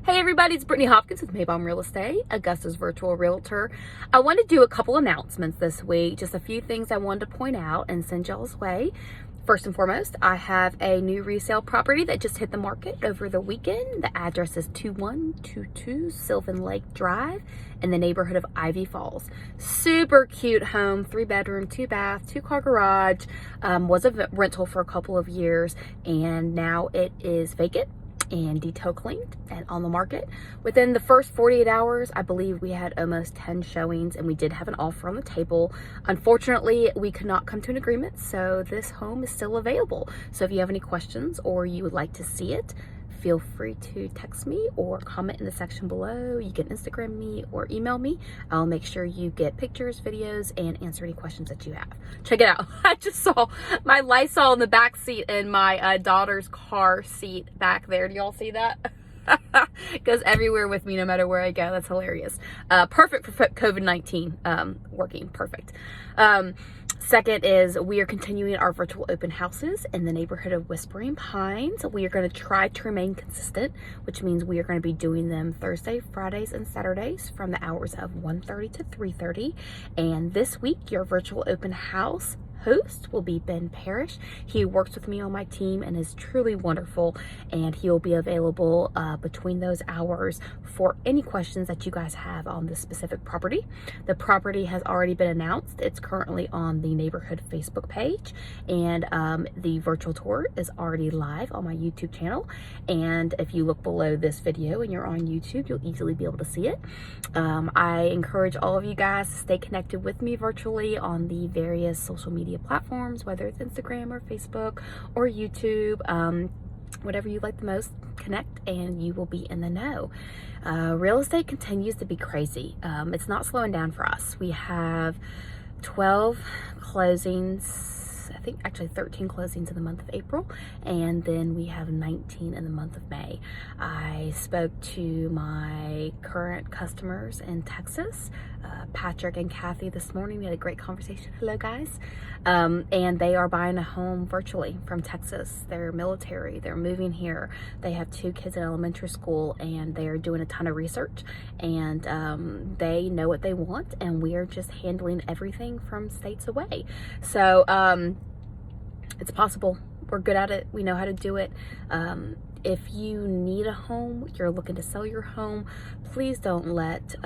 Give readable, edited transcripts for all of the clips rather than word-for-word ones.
Hey everybody, it's Brittany Hopkins with Maybaum Real Estate, Augusta's virtual realtor. I want to do a couple announcements this week, just a few things I wanted to point out and send y'all's way. First and foremost, I have a new resale property that just hit the market over the weekend. The address is 2122 Sylvan Lake Drive in the neighborhood of Ivy Falls. Super cute home, 3-bedroom, 2-bath, 2-car garage. Was a rental for a couple of years and now it is vacant and detail cleaned and on the market. Within the first 48 hours, I believe we had almost 10 showings and we did have an offer on the table. Unfortunately, we could not come to an agreement, so this home is still available. So if you have any questions or you would like to see it, feel free to text me or comment in the section below. You can Instagram me or email me. I'll make sure you get pictures, videos, and answer any questions that you have. Check it out. I just saw my Lysol in the back seat in my daughter's car seat back there. Do y'all see that? It goes everywhere with me no matter where I go. That's hilarious. Perfect for COVID-19 working. Perfect. Second is we are continuing our virtual open houses in the neighborhood of Whispering Pines. We are going to try to remain consistent, which means we are going to be doing them Thursday, Fridays, and Saturdays from the hours of 1:30 to 3:30. And this week, your virtual open house host will be Ben Parrish. He works with me on my team and is truly wonderful, and he will be available between those hours for any questions that you guys have on this specific property. The property has already been announced. It's currently on the neighborhood Facebook page, and the virtual tour is already live on my YouTube channel. And if you look below this video and you're on YouTube, you'll easily be able to see it. I encourage all of you guys to stay connected with me virtually on the various social media platforms, whether it's Instagram or Facebook or YouTube, whatever you like the most, connect and you will be in the know. Real estate continues to be crazy. It's not slowing down for us. We have 12 closings, I think actually 13 closings in the month of April, and then we have 19 in the month of May. I spoke to my current customers in Texas, Patrick and Kathy, this morning. We had a great conversation. Hello guys. And they are buying a home virtually from Texas. They're military, they're moving here. They have 2 kids in elementary school and they're doing a ton of research, and they know what they want, and we are just handling everything from states away. So it's possible. We're good at it. We know how to do it. If you need a home, you're looking to sell your home, please don't let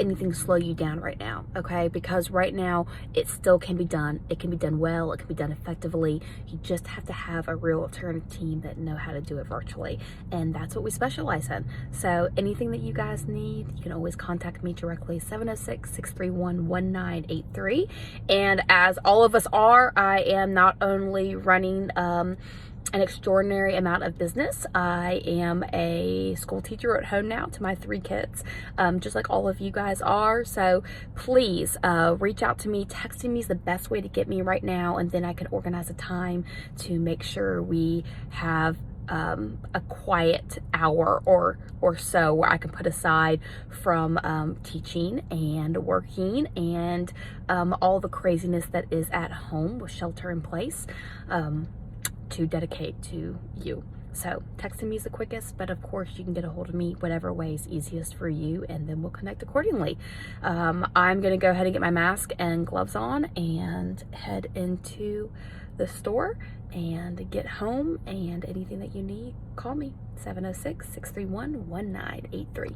anything slow you down right now, okay? Because right now it still can be done. It can be done well. It can be done effectively. You just have to have a real alternative team that know how to do it virtually, and that's what we specialize in. So anything that you guys need, you can always contact me directly, 706-631-1983. And as all of us are, I am not only running an extraordinary amount of business. I am a school teacher at home now to my 3 kids, just like all of you guys are. So please reach out to me. Texting me is the best way to get me right now, and then I can organize a time to make sure we have a quiet hour or so where I can put aside from teaching and working and all the craziness that is at home with shelter in place, to dedicate to you. So texting me is the quickest, but of course you can get a hold of me whatever way is easiest for you, and then we'll connect accordingly. I'm gonna go ahead and get my mask and gloves on and head into the store and get home, and anything that you need, call me, 706-631-1983.